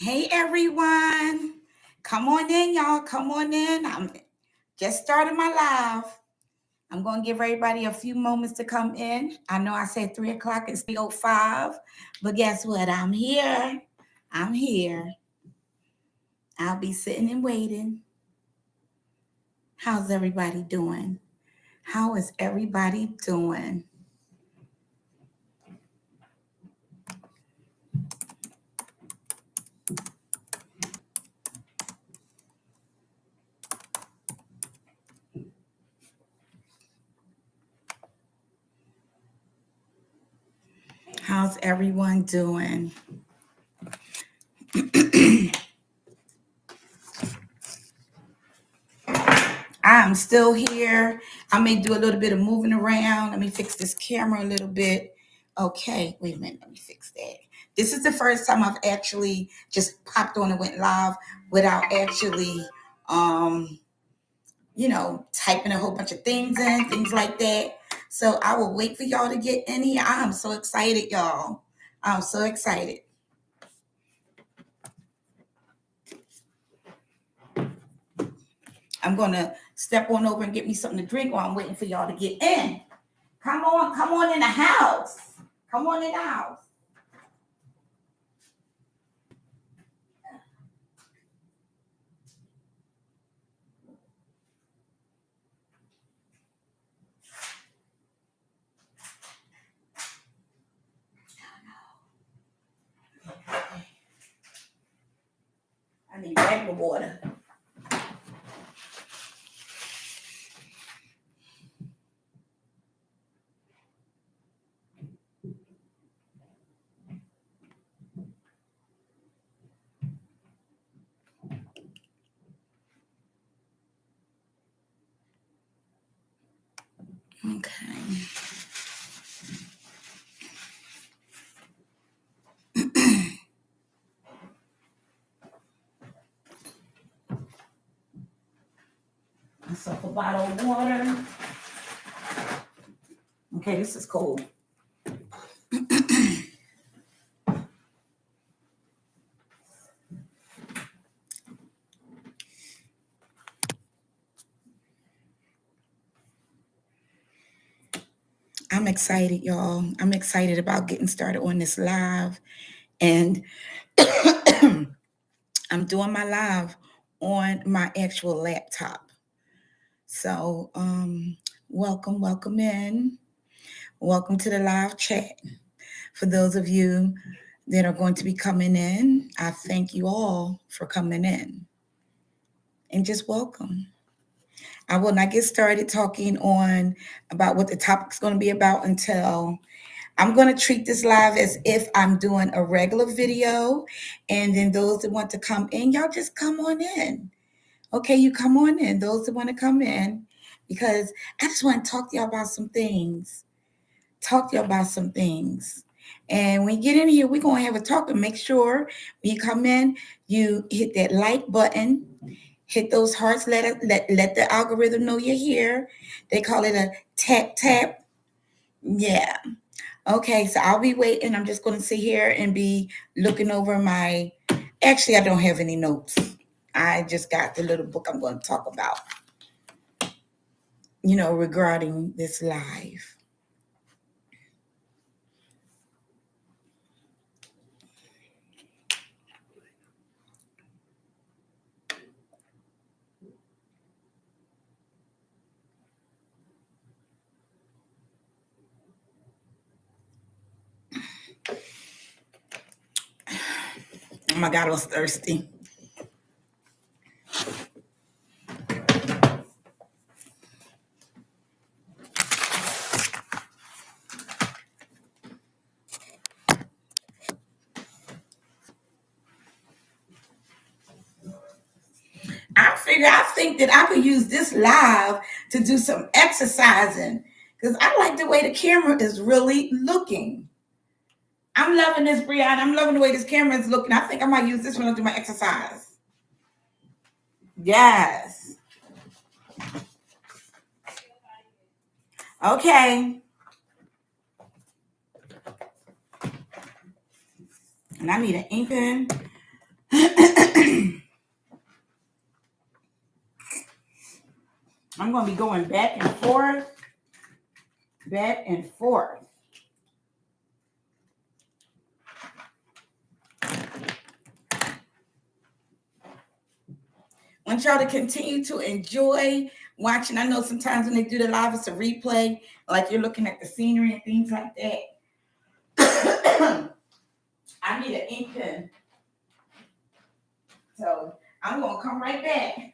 Hey everyone. Come on in, y'all. Come on in. I'm just starting my live. I'm gonna give everybody a few moments to come in. I know I said 3 o'clock, it's 3:05, but guess what? I'm here. I'm here. I'll be sitting and waiting. How's everybody doing? How is everybody doing? How's everyone doing? I'm still here. I may do a little bit of moving around. Let me fix this camera a little bit. Okay, wait a minute. Let me fix that. This is the first time I've actually just popped on and went live without actually, um, typing a whole bunch of things in, things like that. So I will wait for y'all to get in here. I'm so excited, y'all. I'm so excited. I'm gonna step on over and get me something to drink while I'm waiting for y'all to get in. Come on in the house. Come on in the house. I need regular water. Okay. Myself a bottle of water. Okay, this is cold. I'm excited, y'all. I'm excited about getting started on this live. And I'm doing my live on my actual laptop. So, welcome in. Welcome to the live chat. For those of you that are going to be coming in, I thank you all for coming in. And just welcome. I will not get started talking on about what the topic's going to be about until I'm going to treat this live as if I'm doing a regular video. And then those that want to come in, y'all just come on in. Okay, you come on in. Those that want to come in, because I just want to talk to y'all about some things. And when you get in here, we're going to have a talk, and make sure when you come in, you hit that like button, hit those hearts, let the algorithm know you're here. They call it a tap. Yeah. Okay, so I'll be waiting. I'm just going to sit here and be looking over actually, I don't have any notes. I just got the little book I'm going to talk about, regarding this live. Oh my God, I was thirsty. I think that I could use this live to do some exercising, because I like the way the camera is really looking. I'm loving this, Brianna. I'm loving the way this camera is looking. I think I might use this one to do my exercise. Yes. Okay. And I need an ink pen. I'm going to be going back and forth, back and forth. I want y'all to continue to enjoy watching. I know sometimes when they do the live, it's a replay, like you're looking at the scenery and things like that. I need an ink pen. So I'm going to come right back.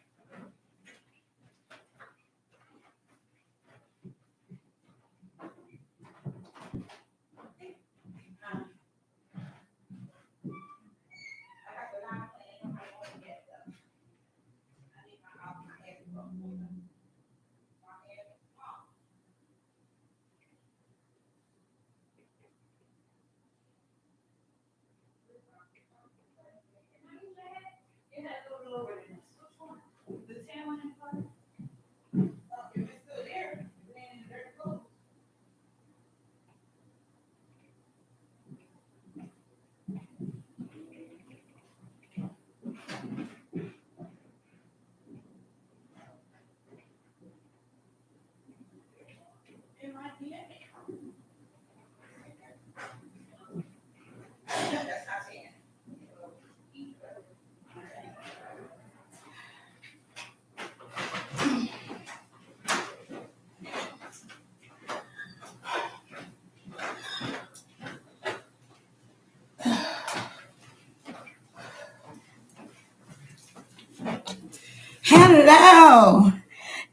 Hello.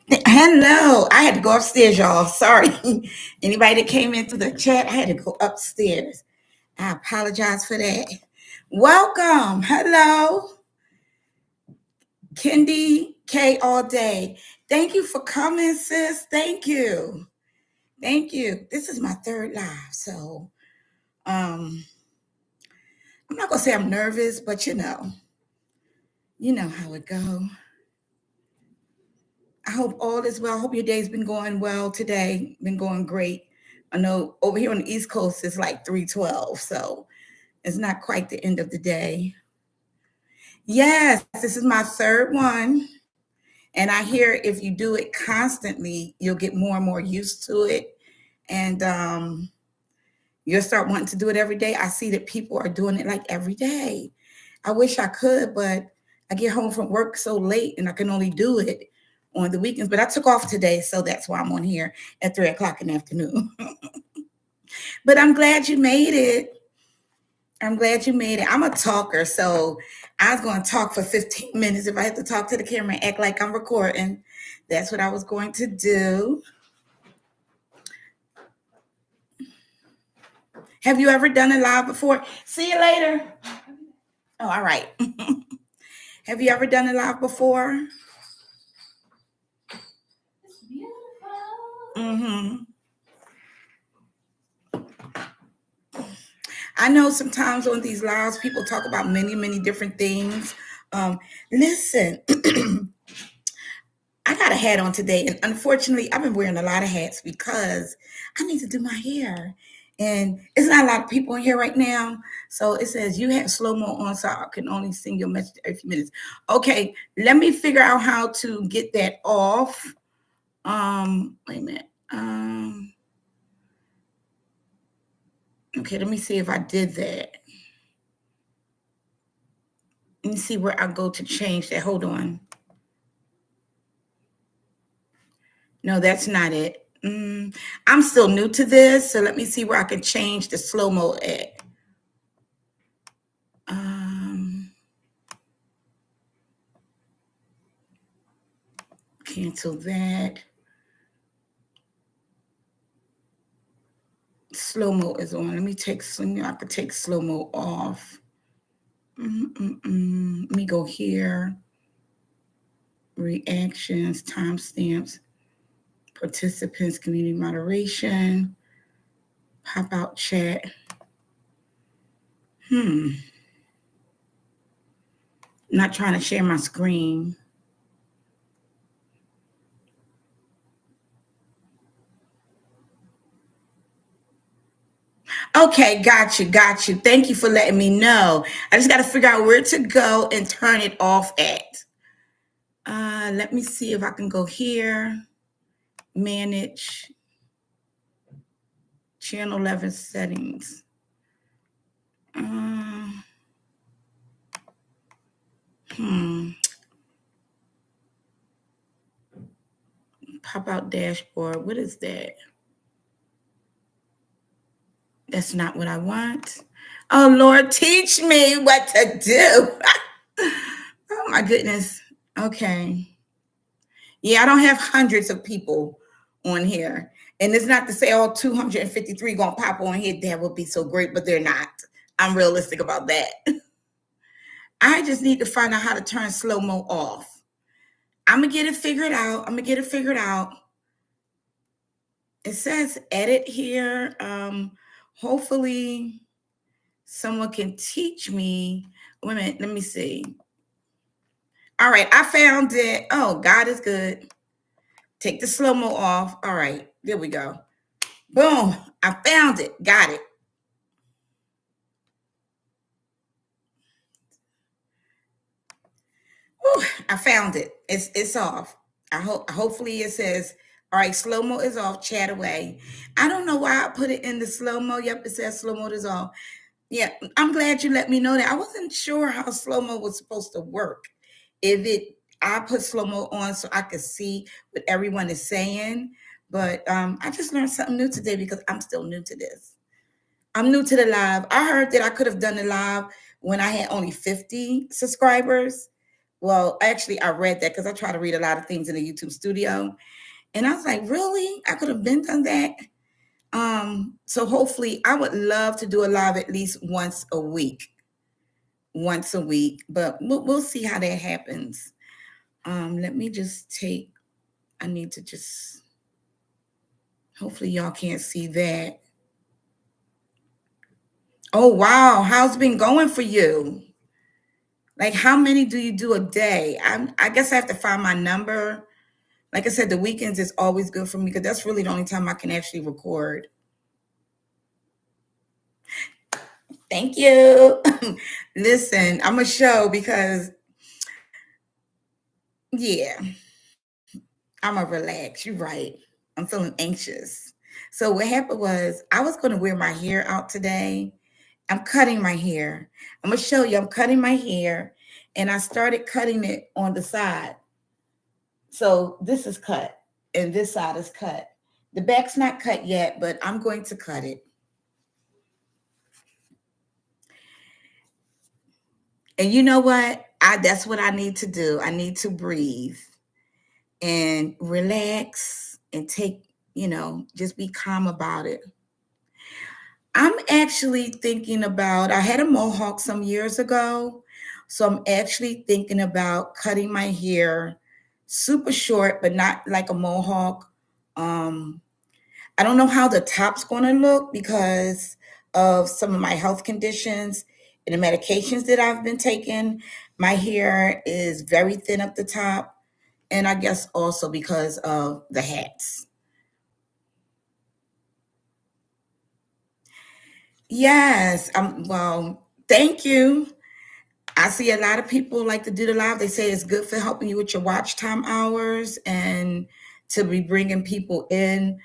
Hello. I had to go upstairs, y'all. Sorry. Anybody that came into the chat, I had to go upstairs. I apologize for that. Welcome. Hello. Kendi K all day. Thank you for coming, sis. Thank you. Thank you. This is my third live. So I'm not gonna say I'm nervous, but you know how it go. I hope all is well. I hope your day's been going well today. Been going great. I know over here on the East Coast it's like 3:12, so it's not quite the end of the day. Yes, this is my third one. And I hear if you do it constantly, you'll get more and more used to it. And you'll start wanting to do it every day. I see that people are doing it like every day. I wish I could, but I get home from work so late and I can only do it on the weekends. But I took off today, so that's why I'm on here at 3:00 in the afternoon. But I'm glad you made it. I'm glad you made it. I'm a talker, so I was going to talk for 15 minutes. If I had to talk to the camera and act like I'm recording, that's what I was going to do. Have you ever done a live before? See you later. Oh, all right. Have you ever done a live before? It's beautiful. Mm-hmm. I know sometimes on these lives, people talk about many, many different things. Listen, I got a hat on today, and unfortunately, I've been wearing a lot of hats because I need to do my hair. And it's not a lot of people in here right now. So it says you have slow mo on, so I can only sing your message every few minutes. Okay, let me figure out how to get that off. Wait a minute. Okay, let me see if I did that. Let me see where I go to change that. Hold on. No, that's not it. I'm still new to this, so let me see where I can change the slow-mo at. Cancel that. Slow-mo is on. Let me take I could take slow-mo off. Let me go here. Reactions, timestamps, participants, community moderation, pop out chat. Not trying to share my screen. Okay, got you, got you. Thank you for letting me know. I just got to figure out where to go and turn it off at. Let me see if I can go here, manage channel 11 settings. Um, hmm. Pop out dashboard. What is that? That's not what I want. Oh, Lord, teach me what to do. Oh, my goodness. Okay. Yeah, I don't have hundreds of people on here. And it's not to say all 253 going to pop on here. That would be so great, but they're not. I'm realistic about that. I just need to find out how to turn slow mo off. I'm going to get it figured out. I'm going to get it figured out. It says edit here. Hopefully, someone can teach me. Wait a minute. Let me see. All right. I found it. Oh, God is good. Take the slow mo off. All right. There we go. Boom. I found it. Got it. Whew, I found it. It's off. I hope hopefully it says, all right, slow mo is off, chat away. I don't know why I put it in the slow mo. Yep, it says slow mo is off. Yeah, I'm glad you let me know that. I wasn't sure how slow mo was supposed to work. If it I put slow mo on so I could see what everyone is saying. But I just learned something new today because I'm still new to this. I'm new to the live. I heard that I could have done the live when I had only 50 subscribers. Well, actually, I read that because I try to read a lot of things in the YouTube studio. And I was like, really? I could have been done that. So hopefully I would love to do a live at least once a week. Once a week. But we'll see how that happens. Let me just take, I need to just, hopefully y'all can't see that. Oh wow, how's it been going for you? Like, how many do you do a day? I guess I have to find my number. Like I said, the weekends is always good for me because that's really the only time I can actually record. Thank you. Listen, I'm a show because, yeah, I'm a relax. You're right. I'm feeling anxious. So what happened was I was going to wear my hair out today. I'm cutting my hair. I'm gonna show you. I'm cutting my hair, and I started cutting it on the side. So this is cut, and this side is cut. The back's not cut yet, but I'm going to cut it. And you know what? That's what I need to do. I need to breathe and relax and take, just be calm about it. I'm actually thinking about, I had a mohawk some years ago. So I'm actually thinking about cutting my hair super short, but not like a mohawk. Um, I don't know how the top's going to look because of some of my health conditions and the medications that I've been taking. My hair is very thin up the top. And I guess also because of the hats. Yes. Well, thank you. I see a lot of people like to do the live. They say it's good for helping you with your watch time hours and to be bringing people in.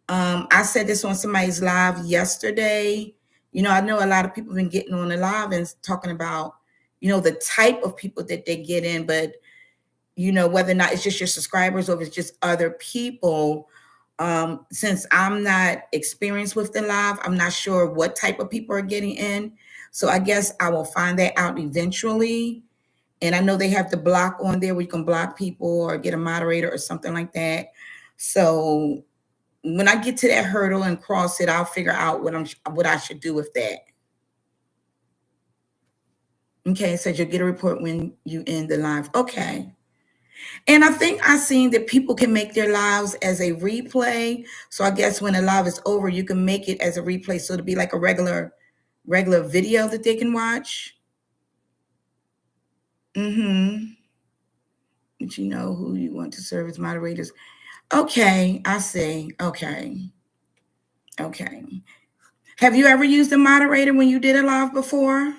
I said this on somebody's live yesterday. I know a lot of people have been getting on the live and talking about, the type of people that they get in, but whether or not it's just your subscribers or if it's just other people. Since I'm not experienced with the live, I'm not sure what type of people are getting in. So I guess I will find that out eventually. And I know they have the block on there where you can block people or get a moderator or something like that. So when I get to that hurdle and cross it, I'll figure out what I should do with that. Okay, so you'll get a report when you end the live. Okay. And I think I seen that people can make their lives as a replay. So I guess when the live is over, you can make it as a replay. So it'll be like a regular video that they can watch. Mm-hmm. But you know who you want to serve as moderators. Okay, I see. Okay. Okay. Have you ever used a moderator when you did a live before?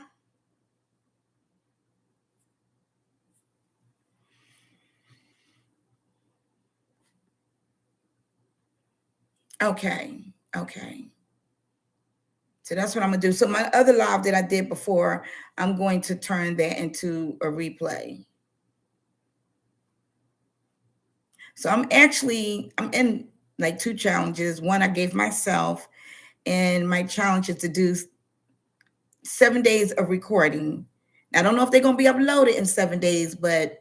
Okay. Okay. So that's what I'm gonna do. So my other live that I did before, I'm going to turn that into a replay. So I'm in like two challenges. One I gave myself, and my challenge is to do 7 days of recording. I don't know if they're gonna be uploaded in 7 days, but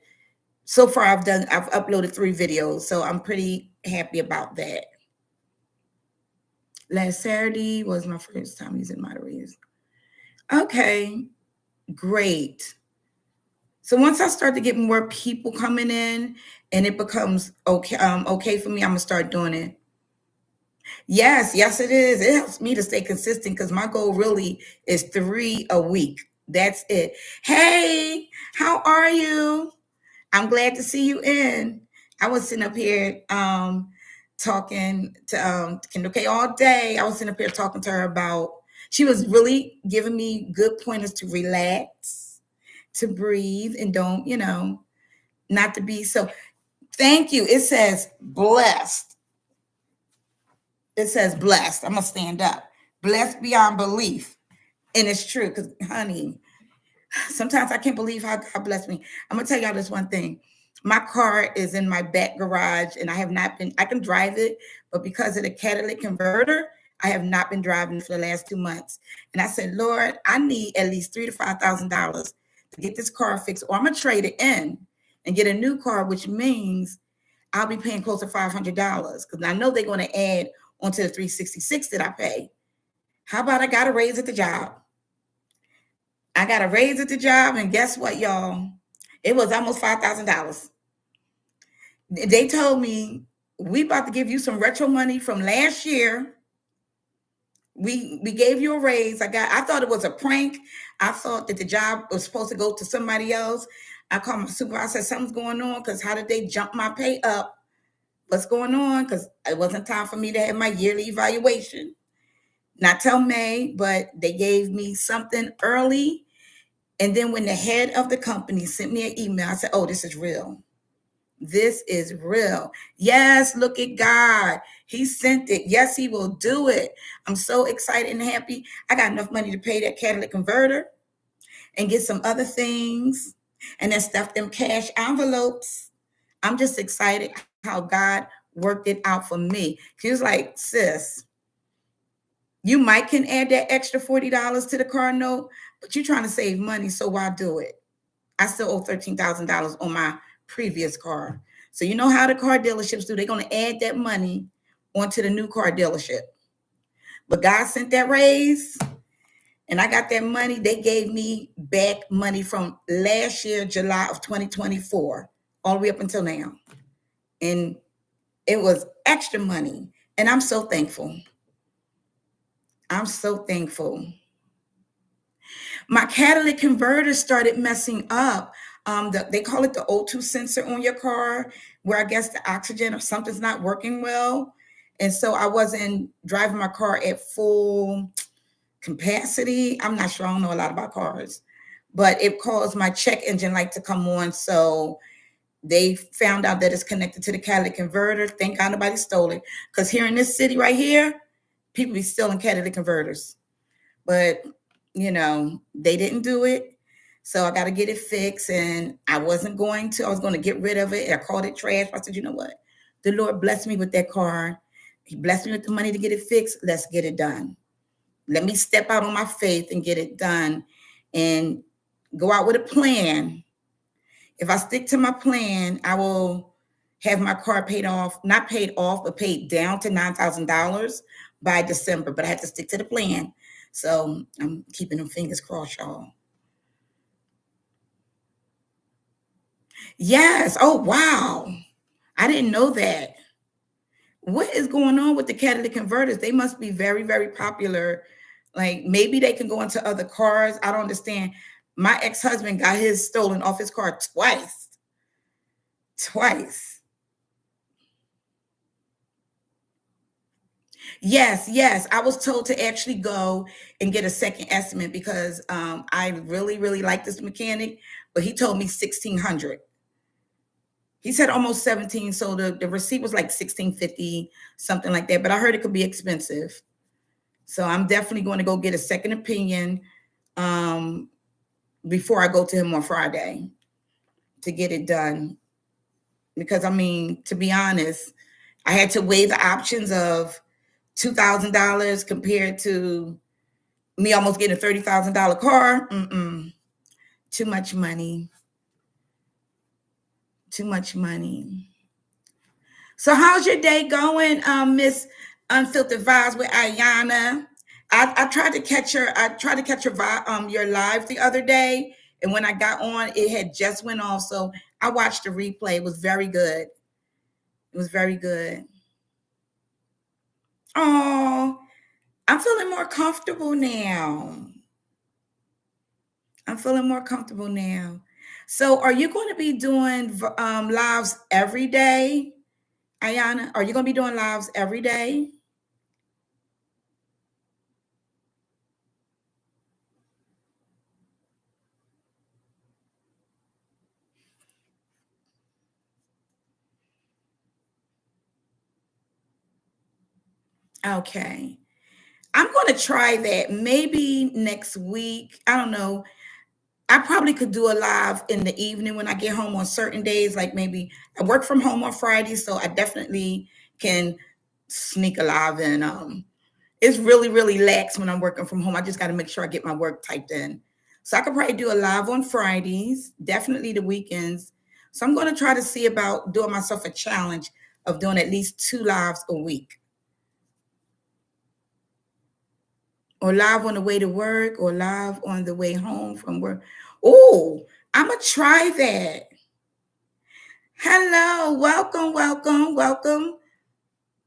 so far I've uploaded 3 videos, so I'm pretty happy about that. Last Saturday was my first time using moderators. Okay, great. So once I start to get more people coming in and it becomes okay for me, I'm gonna start doing it. Yes, yes, it is. It helps me to stay consistent because my goal really is 3 a week. That's it. Hey, how are you? I'm glad to see you in. I was sitting up here talking to Kendall K all day. I was sitting up here talking to her about, she was really giving me good pointers to relax, to breathe, and don't, not to be so. Thank you. It says blessed. It says blessed. I'm going to stand up. Blessed beyond belief. And it's true because, honey, sometimes I can't believe how God blessed me. I'm going to tell y'all this one thing. My car is in my back garage and I can drive it, but because of the catalytic converter, I have not been driving for the last 2 months. And I said, Lord, I need at least $3,000 to $5,000 to get this car fixed, or I'm going to trade it in and get a new car, which means I'll be paying close to $500 because I know they're going to add onto the $366 that I pay. How about I got a raise at the job? I got a raise at the job, and guess what, y'all? It was almost $5,000. They told me, we about to give you some retro money from last year. We gave you a raise. I thought it was a prank. I thought that the job was supposed to go to somebody else. I called my supervisor, said something's going on because how did they jump my pay up? What's going on? Because it wasn't time for me to have my yearly evaluation. Not till May, but they gave me something early. And then when the head of the company sent me an email, I said, oh, this is real. This is real. Yes, look at God. He sent it. Yes, he will do it. I'm so excited and happy. I got enough money to pay that catalytic converter and get some other things and then stuff them cash envelopes. I'm just excited how God worked it out for me. He was like, sis, you might can add that extra $40 to the car note, but you're trying to save money, so why do it? I still owe $13,000 on my previous car. So you know how the car dealerships do. They're going to add that money onto the new car dealership. But God sent that raise, and I got that money. They gave me back money from last year, July of 2024, all the way up until now. And it was extra money. And I'm so thankful. I'm so thankful. My catalytic converter started messing up. They call it the O2 sensor on your car, where I guess the oxygen or something's not working well. And so I wasn't driving my car at full capacity. I'm not sure. I don't know a lot about cars, but it caused my check engine light to come on. So they found out that it's connected to the catalytic converter. Thank God nobody stole it. Because here in this city right here, people be stealing catalytic converters. But they didn't do it. So I got to get it fixed. And I was going to get rid of it. I called it trash. I said, you know what? The Lord blessed me with that car. He blessed me with the money to get it fixed. Let's get it done. Let me step out on my faith and get it done and go out with a plan. If I stick to my plan, I will have my car paid off, not paid off, but paid down to $9,000 by December. But I have to stick to the plan. So I'm keeping them fingers crossed, y'all. Yes. Oh, wow. I didn't know that. What is going on with the catalytic converters? They must be very, very popular. Like maybe they can go into other cars. I don't understand. My ex-husband got his stolen off his car twice. Twice. Yes. I was told to actually go and get a second estimate because I really, really like this mechanic, but he told me 1600. He said almost 17, so the receipt was like 1650, something like that. But I heard it could be expensive. So I'm definitely going to go get a second opinion um, before I go to him on Friday to get it done. Because I mean, to be honest, I had to weigh the options of $2,000 compared to me almost getting a $30,000 car. Too much money. Too much money. So how's your day going, Miss Unfiltered Vibes with Ayana? I tried to catch her. I tried to catch your live the other day, and when I got on, it had just went off. So I watched the replay. It was very good. It was very good. Oh, I'm feeling more comfortable now. I'm feeling more comfortable now. So, are you going to be doing lives every day, Ayana? Are you going to be doing lives every day? Okay. I'm going to try that maybe next week. I don't know. I probably could do a live in the evening when I get home on certain days. Like maybe I work from home on Friday, so I definitely can sneak a live in. It's really, really lax when I'm working from home. I just got to make sure I get my work typed in. So I could probably do a live on Fridays, definitely the weekends. So I'm going to try to see about doing myself a challenge of doing at least 2 lives a week, or live on the way to work, or live on the way home from work. Oh, I'm going to try that. Hello,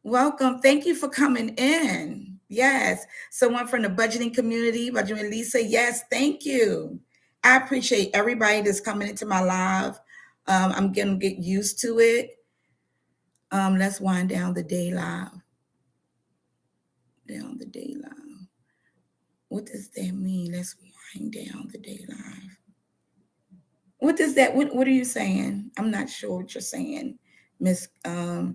welcome. Thank you for coming in. Yes, someone from the budgeting community, Budgeting Lisa. Yes, thank you. I appreciate everybody that's coming into my live. I'm gonna get used to it. Let's wind down the day live. Down the day live. What does that mean? Let's wind down the day live. What does that? What are you saying? I'm not sure what you're saying, Miss. How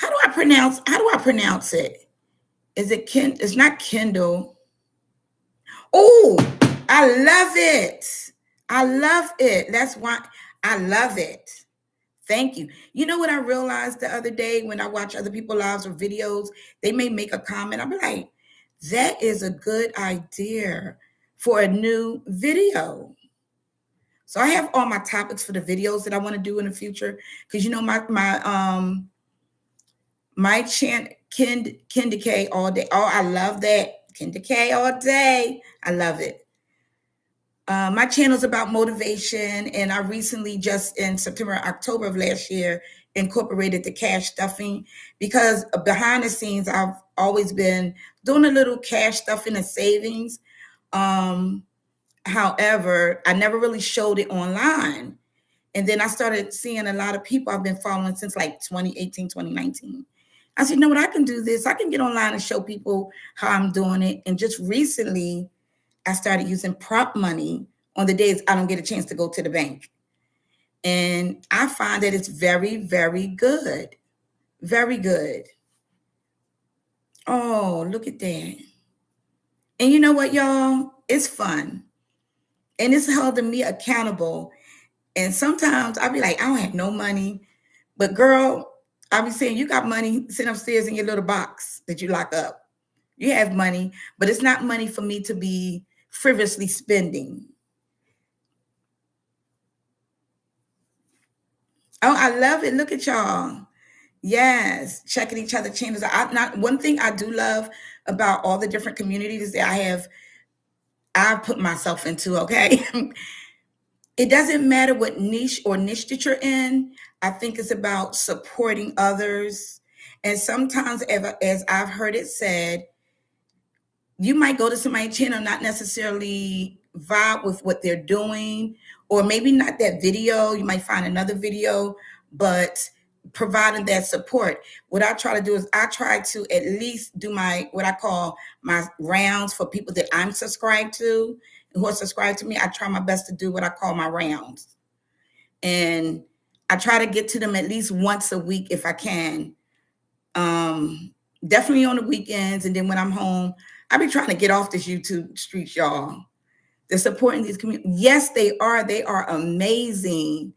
do I pronounce it? Is it Ken? It's not Kindle. Oh, I love it. I love it. That's why I love it. Thank you. You know what I realized the other day when I watch other people lives or videos, they may make a comment. I'll be like, that is a good idea for a new video. So I have all my topics for the videos that I want to do in the future. Because you know, my chant Ken Decay all day. Oh, I love that. Ken Decay all day. I love it. My channel is about motivation, and I recently, just in September, October of last year, incorporated the cash stuffing because behind the scenes, I've always been doing a little cash stuffing and savings. However, I never really showed it online. And then I started seeing a lot of people I've been following since like 2018, 2019. I said, you know what, I can do this. I can get online and show people how I'm doing it. And just recently, I started using prop money on the days I don't get a chance to go to the bank. And I find that it's very, very good. Very good. Oh, look at that. And you know what, y'all? It's fun. And it's holding me accountable. And sometimes I'll be like, I don't have no money. But girl, I'll be saying, you got money sitting upstairs in your little box that you lock up. You have money, but it's not money for me to be frivolously spending. Oh, I love it. Look at y'all. Yes, checking each other channels. Not one thing I do love about all the different communities that I've put myself into, okay? It doesn't matter what niche that you're in. I think it's about supporting others. And sometimes, as I've heard it said, you might go to somebody's channel, not necessarily vibe with what they're doing, or maybe not that video. You might find another video, but providing that support. What I try to do is I try to at least do my what I call my rounds for people that I'm subscribed to and who are subscribed to me. I try my best to do what I call my rounds. And I try to get to them at least once a week if I can. Um, Definitely on the weekends. And then when I'm home, I be trying to get off this YouTube streets, y'all. They're supporting these communities. Yes, they are. They are amazing.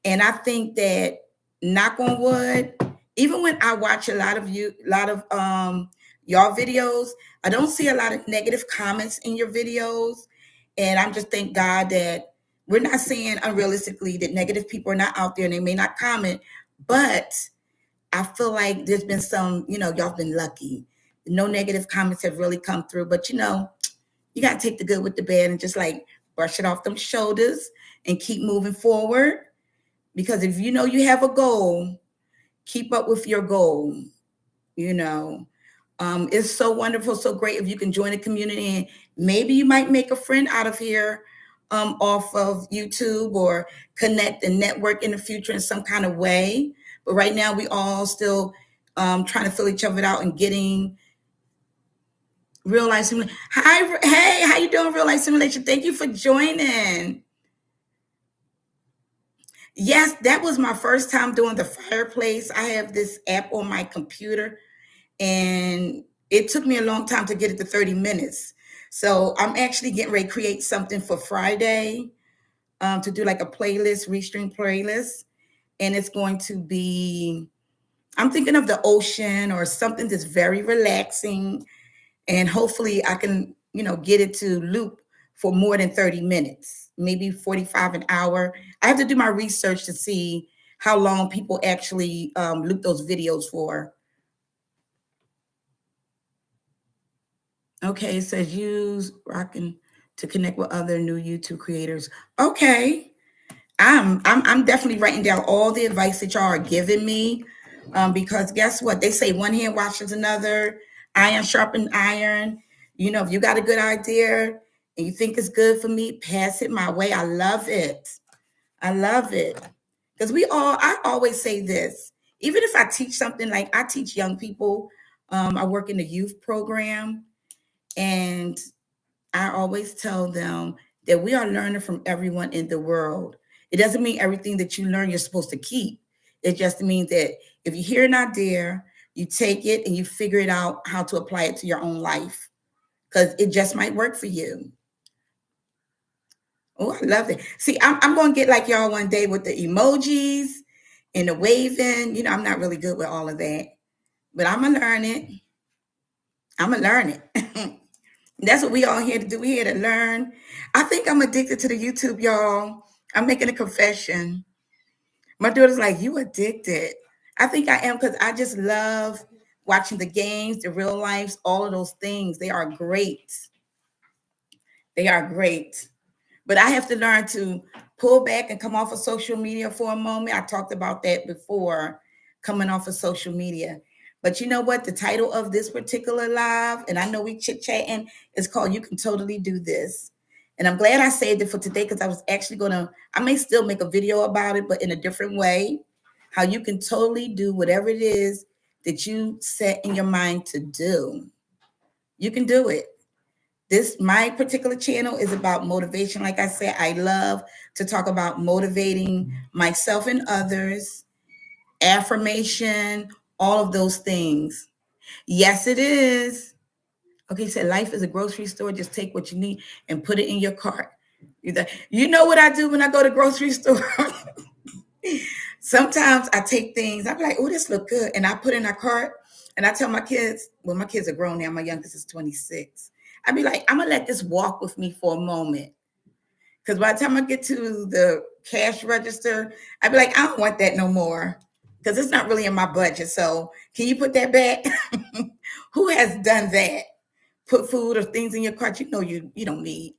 And I think that, knock on wood, even when I watch a lot of y'all videos, I don't see a lot of negative comments in your videos. And I'm just thank God that we're not saying unrealistically that negative people are not out there and they may not comment, but I feel like there's been some, y'all been lucky. No negative comments have really come through, but you got to take the good with the bad and just like brush it off them shoulders and keep moving forward. Because if you know you have a goal, keep up with your goal. You know, it's so wonderful, so great if you can join a community and maybe you might make a friend out of here off of YouTube or connect and network in the future in some kind of way. But right now, we all still trying to fill each other out and getting real life simulation. Hi, hey, how you doing, real life simulation? Thank you for joining. Yes, that was my first time doing the fireplace. I have this app on my computer, and it took me a long time to get it to 30 minutes. So I'm actually getting ready to create something for Friday to do like a playlist, restream playlist. And it's going to be, I'm thinking of the ocean or something that's very relaxing. And hopefully I can, get it to loop for more than 30 minutes, maybe 45 an hour. I have to do my research to see how long people actually loop those videos for. Okay, it says use Rockin' to connect with other new YouTube creators. Okay. I'm definitely writing down all the advice that y'all are giving me. Because guess what? They say one hand washes another, iron sharpen iron. If you got a good idea and you think it's good for me, pass it my way. I love it. I love it. Because I always say this, even if I teach something like I teach young people, I work in the youth program, and I always tell them that we are learning from everyone in the world. It doesn't mean everything that you learn you're supposed to keep. It just means that if you hear an idea, you take it and you figure it out how to apply it to your own life because it just might work for you. Oh, I love it. See, I'm going to get like y'all one day with the emojis and the waving. I'm not really good with all of that, but I'm going to learn it. I'm going to learn it. That's what we all here to do. We here to learn. I think I'm addicted to the YouTube, y'all. I'm making a confession. My daughter's like, you addicted. I think I am because I just love watching the games, the real lives, all of those things. They are great. They are great. But I have to learn to pull back and come off of social media for a moment. I talked about that before, coming off of social media. But you know what? The title of this particular live, and I know we chit-chatting, is called You Can Totally Do This. And I'm glad I saved it for today because I was actually I may still make a video about it, but in a different way. How you can totally do whatever it is that you set in your mind to do. You can do it. My particular channel is about motivation. Like I said, I love to talk about motivating myself and others, affirmation, all of those things. Yes, it is. Okay, so life is a grocery store. Just take what you need and put it in your cart. You know what I do when I go to grocery store? Sometimes I take things, I'm like, oh, this look good. And I put in a cart and I tell my kids, well, my kids are grown now. My youngest is 26. I'd be like, I'm going to let this walk with me for a moment. Because by the time I get to the cash register, I'd be like, I don't want that no more. Because it's not really in my budget. So can you put that back? Who has done that? Put food or things in your cart you know you don't need.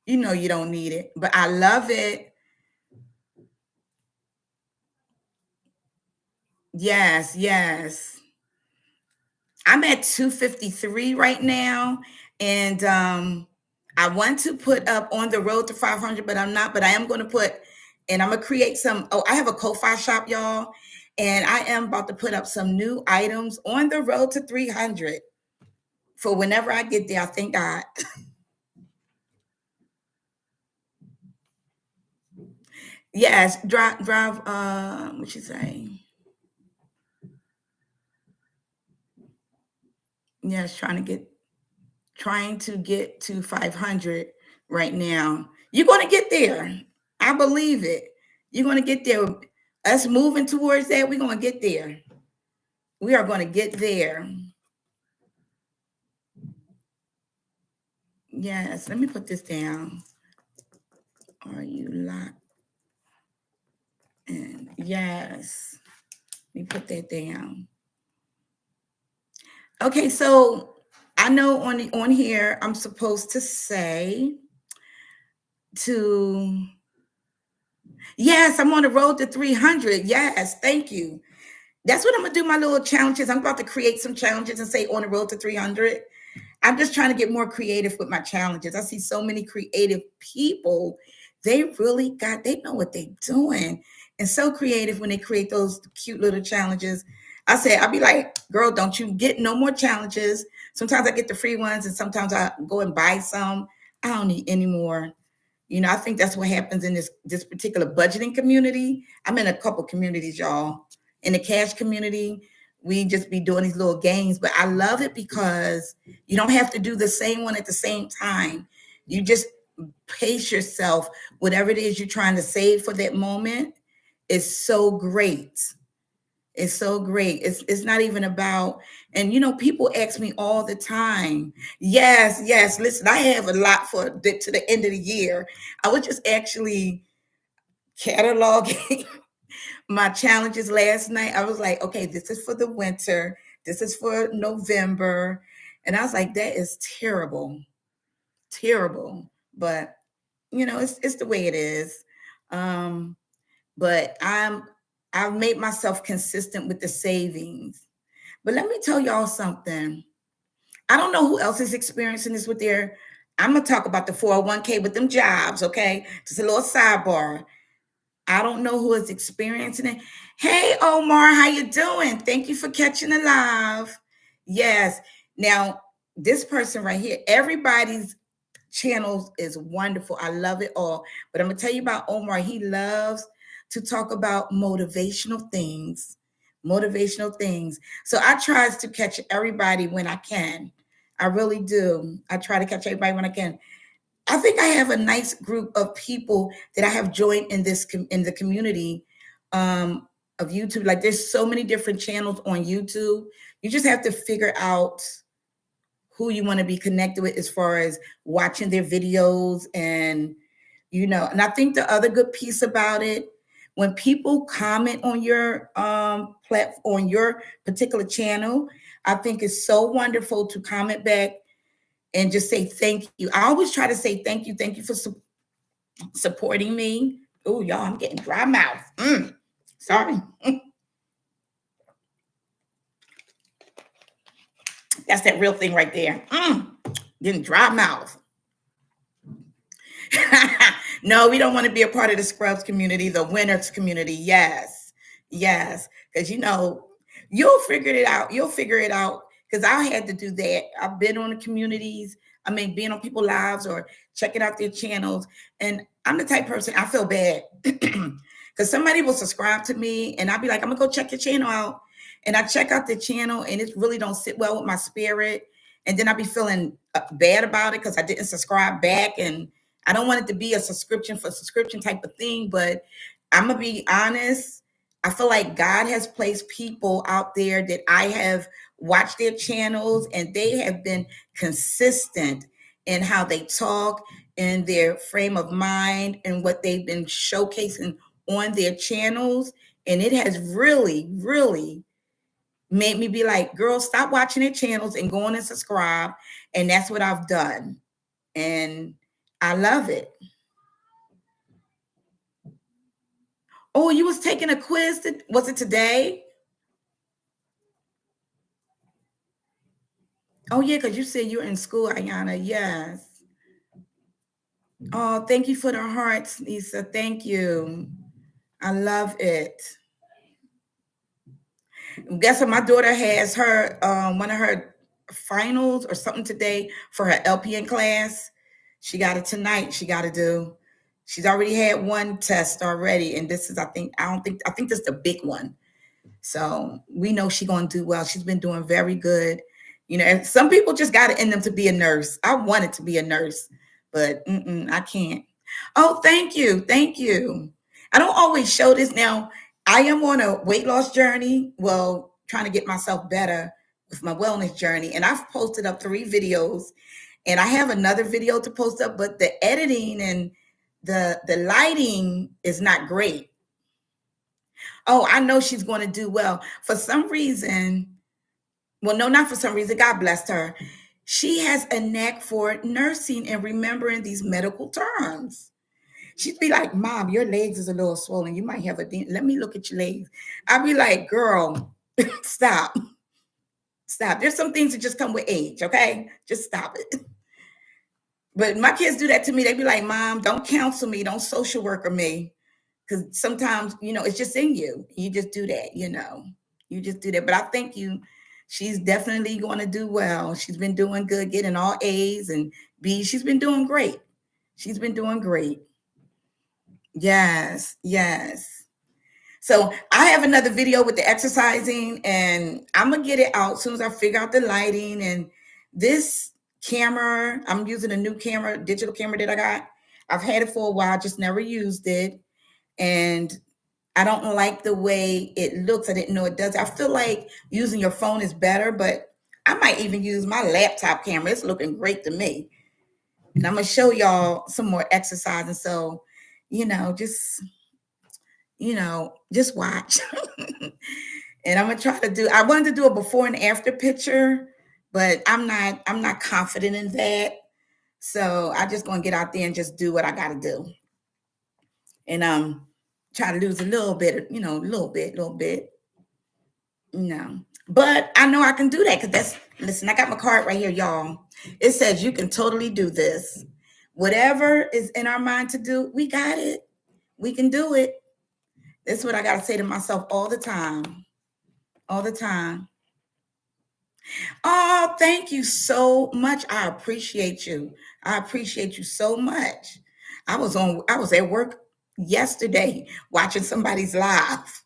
You know you don't need it. But I love it. Yes, yes. I'm at 253 right now. And I want to put up on the road to 500, but I'm not. But I am going to put And I'm gonna create some. Oh, I have a Ko-Fi shop, y'all, and I am about to put up some new items on the road to 300 for whenever I get there. I thank God. Yes, drive. What you say? Yes, trying to get to 500 right now. You're going to get there. I believe it. You're going to get there. Us moving towards that, we're going to get there. We are going to get there. Yes, let me put this down. Are you locked in? Yes. Let me put that down. Okay, so I know on here I'm supposed to say to yes, I'm on the road to 300. Yes, thank you. That's what I'm gonna do. My little challenges. I'm about to create some challenges and say on the road to 300. I'm just trying to get more creative with my challenges. I see so many creative people. They know what they're doing and so creative when they create those cute little challenges. I'll be like, girl, don't you get no more challenges. Sometimes I get the free ones and sometimes I go and buy some. I don't need any more. I think that's what happens in this particular budgeting community. I'm in a couple communities, y'all. In the cash community, we just be doing these little games, but I love it because you don't have to do the same one at the same time. You just pace yourself. Whatever it is you're trying to save for that moment is so great. It's so great. It's not even about, and people ask me all the time. Yes, yes. Listen, I have a lot to the end of the year. I was just actually cataloging my challenges last night. I was like, okay, this is for the winter. This is for November. And I was like, that is terrible. Terrible. But it's the way it is. But I've made myself consistent with the savings. But let me tell y'all something. I don't know who else is experiencing this with their. I'm gonna talk about the 401k with them jobs, okay? Just a little sidebar. I don't know who is experiencing it. Hey Omar, how you doing? Thank you for catching the live. Yes. Now, this person right here, everybody's channels is wonderful. I love it all. But I'm gonna tell you about Omar. He loves to talk about motivational things. Motivational things. So I tries to catch everybody when I can. I really do. I try to catch everybody when I can. I think I have a nice group of people that I have joined in the community of YouTube. Like there's so many different channels on YouTube. You just have to figure out who you want to be connected with as far as watching their videos and I think the other good piece about it, when people comment on your platform, on your particular channel, I think it's so wonderful to comment back and just say thank you. I always try to say thank you for supporting me. Oh, y'all, I'm getting dry mouth. Sorry. That's that real thing right there. Getting dry mouth. No, we don't want to be a part of the scrubs community, the winners community. Yes. Yes. Because you'll figure it out. You'll figure it out. Because I had to do that. I've been on the communities. I mean, being on people's lives or checking out their channels. And I'm the type person, I feel bad. Because somebody will subscribe to me and I'll be like, I'm gonna go check your channel out. And I check out the channel and it really don't sit well with my spirit. And then I'll be feeling bad about it because I didn't subscribe back. And I don't want it to be a subscription for subscription type of thing, but I'm gonna be honest. I feel like God has placed people out there that I have watched their channels and they have been consistent in how they talk, in their frame of mind, and what they've been showcasing on their channels. And it has really, really made me be like, girl, stop watching their channels and go on and subscribe. And that's what I've done. And I love it. Oh, you was taking a quiz. Was it today? Oh, yeah, because you said you're in school, Ayana. Yes. Oh, thank you for the hearts, Lisa. Thank you. I love it. Guess what? My daughter has her one of her finals or something today for her LPN class. She got it tonight. She got to do. She's already had one test already, and this is I think this is the big one. So we know she's gonna do well. She's been doing very good. You know, and some people just got it in them to be a nurse. I wanted to be a nurse, but I can't. Oh, thank you, thank you. I don't always show this now. I am on a weight loss journey. Well, trying to get myself better with my wellness journey, and I've posted up 3 videos, and I have another video to post up, but the editing and the lighting is not great. Oh, I know she's going to do well. For some reason, well, no, not for some reason, God blessed her. She has a knack for nursing and remembering these medical terms. She'd be like, Mom, your legs is a little swollen. You might have let me look at your legs. I'd be like, girl, stop. Stop. There's some things that just come with age, okay? Just stop it. But my kids do that to me. They be like, Mom, don't counsel me. Don't social worker me. Because sometimes, it's just in you. You just do that. You just do that. But I think she's definitely going to do well. She's been doing good, getting all A's and B's. She's been doing great. She's been doing great. Yes, yes. So I have another video with the exercising, and I'm gonna get it out as soon as I figure out the lighting. And this camera, I'm using a new camera, digital camera that I got. I've had it for a while, just never used it. And I don't like the way it looks. I didn't know it does. I feel like using your phone is better, but I might even use my laptop camera. It's looking great to me. And I'm gonna show y'all some more exercise. And so, you know, just just watch. And I'm gonna try to do. I wanted to do a before and after picture, but I'm not confident in that. So I just gonna get out there and just do what I gotta do. And try to lose a little bit, a little bit. But I know I can do that because listen, I got my card right here, y'all. It says you can totally do this. Whatever is in our mind to do, we got it. We can do it. That's what I got to say to myself all the time. All the time. Oh, thank you so much. I appreciate you. I appreciate you so much. I was at work yesterday watching somebody's live.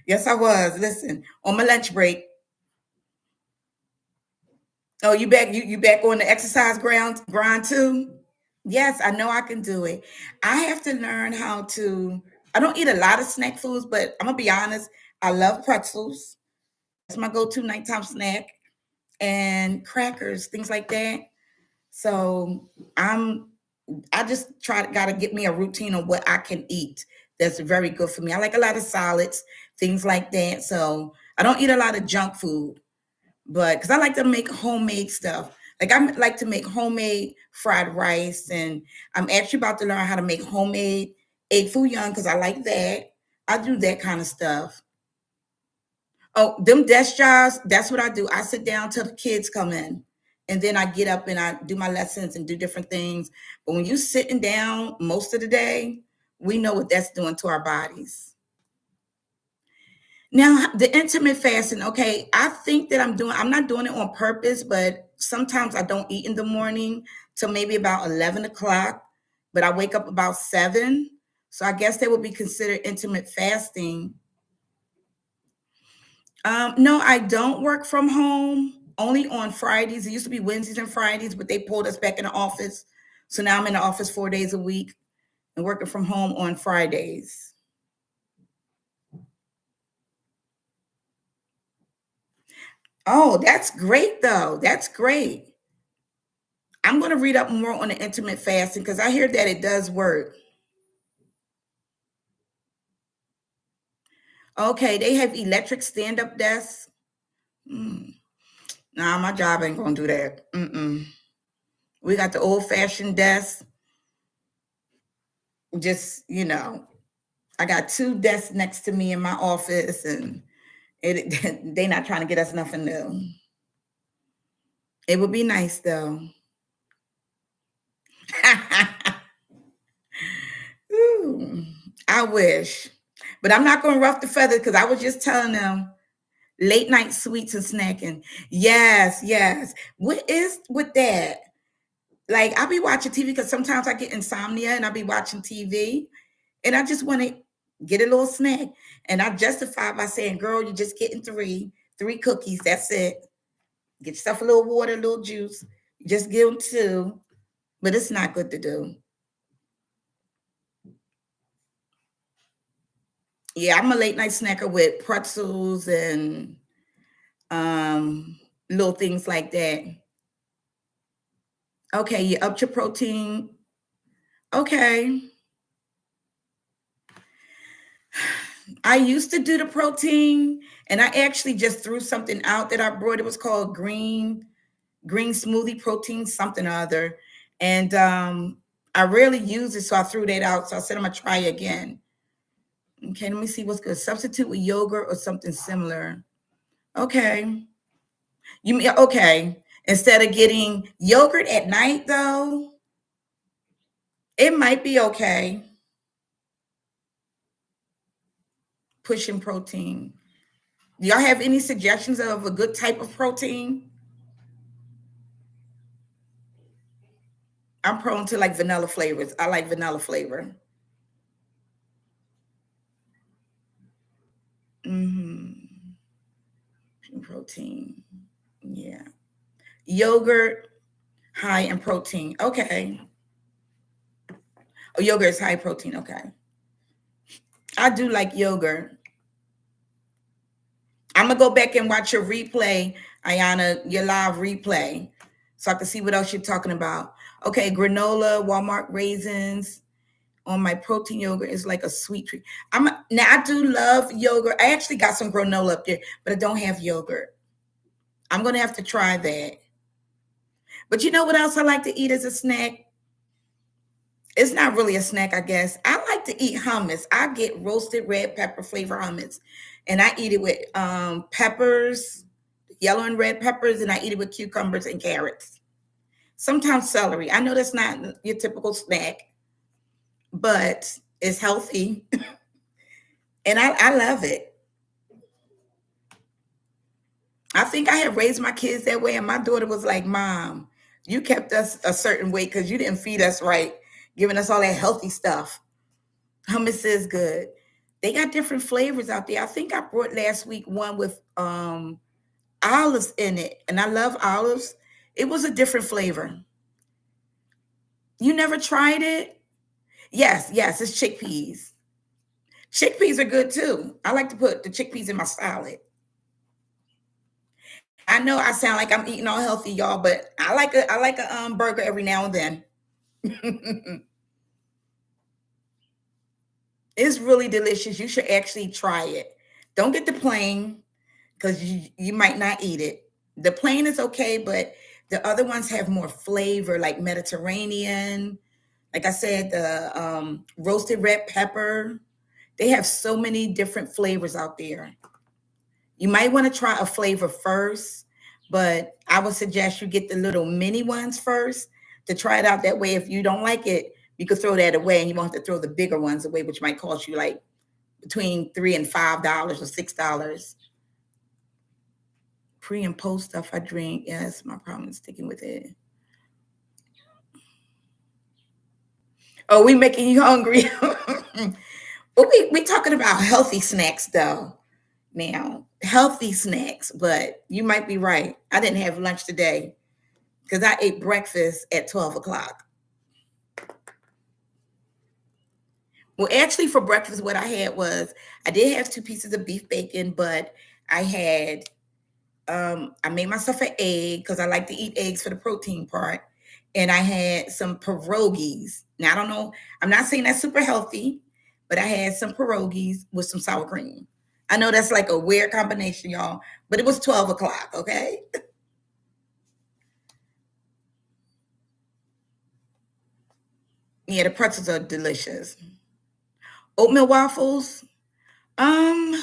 Yes, I was. Listen, on my lunch break. Oh, you back? You back on the exercise grind too? Yes, I know I can do it. I have to learn how to. I don't eat a lot of snack foods, but I'm gonna be honest. I love pretzels. That's my go-to nighttime snack, and crackers, things like that. So I just got to get me a routine on what I can eat. That's very good for me. I like a lot of solids, things like that. So I don't eat a lot of junk food, but because I like to make homemade stuff. Like I like to make homemade fried rice, and I'm actually about to learn how to make homemade egg foo young because I like that. I do that kind of stuff. Oh, them desk jobs, that's what I do. I sit down till the kids come in. And then I get up and I do my lessons and do different things. But when you sitting down most of the day, we know what that's doing to our bodies. Now, the intermittent fasting, okay, I think that I'm not doing it on purpose, but sometimes I don't eat in the morning till maybe about 11 o'clock, but I wake up about 7. So I guess that would be considered intermittent fasting. No, I don't work from home. Only on Fridays. It used to be Wednesdays and Fridays, but they pulled us back in the office. So now I'm in the office 4 days a week and working from home on Fridays. Oh, that's great though. That's great. I'm going to read up more on the intermittent fasting because I hear that it does work. Okay, they have electric stand-up desks. Mm. Nah, my job ain't going to do that. We got the old-fashioned desk. Just, I got 2 desks next to me in my office, and they not trying to get us nothing new. It would be nice though. Ooh, I wish. But I'm not going to ruff the feathers because I was just telling them late night sweets and snacking. Yes, yes. What is with that? Like, I'll be watching TV because sometimes I get insomnia and I'll be watching TV and I just want to get a little snack. And I justify by saying, girl, you're just getting three cookies. That's it. Get yourself a little water, a little juice. Just give them two. But it's not good to do. Yeah, I'm a late night snacker with pretzels and um little things like that. Okay, you upped your protein. Okay. I used to do the protein and I actually just threw something out that I brought. It was called green smoothie protein, something or other. And I rarely use it, so I threw that out. So I said I'm gonna try again. Okay, let me see what's good. Substitute with yogurt or something similar. Okay. You mean okay. Instead of getting yogurt at night though, it might be okay. Pushing protein. Do y'all have any suggestions of a good type of protein? I'm prone to like vanilla flavors. I like vanilla flavor. Hmm. Protein. Yeah. Yogurt, high in protein. Okay. Oh, yogurt is high protein. Okay. I do like yogurt. I'm gonna go back and watch your replay, Ayana, your live replay, so I can see what else you're talking about. Okay, granola, Walmart raisins on my protein yogurt is like a sweet treat. Now I do love yogurt. I actually got some granola up there, but I don't have yogurt. I'm gonna have to try that. But you know what else I like to eat as a snack? It's not really a snack, I guess. I like to eat hummus. I get roasted red pepper flavor hummus, and I eat it with peppers, yellow and red peppers, and I eat it with cucumbers and carrots. Sometimes celery. I know that's not your typical snack, but it's healthy, and I love it. I think I had raised my kids that way, and my daughter was like, "Mom, you kept us a certain way because you didn't feed us right, giving us all that healthy stuff." Hummus is good. They got different flavors out there. I think I brought last week one with olives in it, and I love olives. It was a different flavor. You never tried it? Yes, yes, it's chickpeas. Chickpeas are good too. I like to put the chickpeas in my salad. I know I sound like I'm eating all healthy, y'all, but I like a burger every now and then. It's really delicious. You should actually try it. Don't get the plain because you might not eat it. The plain is okay, but the other ones have more flavor, like Mediterranean. Like I said, the roasted red pepper. They have so many different flavors out there. You might want to try a flavor first, but I would suggest you get the little mini ones first to try it out. That way, if you don't like it, you could throw that away and you won't have to throw the bigger ones away, which might cost you like between $3 and $5 or $6. Pre and post stuff I drink. Yes, my problem is sticking with it. Oh, we making you hungry. But we talking about healthy snacks though. Now, healthy snacks, but you might be right. I didn't have lunch today because I ate breakfast at 12 o'clock. Well, actually, for breakfast, what I had was I did have two pieces of beef bacon, but I had I made myself an egg because I like to eat eggs for the protein part. And I had some pierogies. Now I don't know, I'm not saying that's super healthy, but I had some pierogies with some sour cream. I know that's like a weird combination, y'all, but it was 12 o'clock, okay? Yeah, the pretzels are delicious. Oatmeal waffles. Um,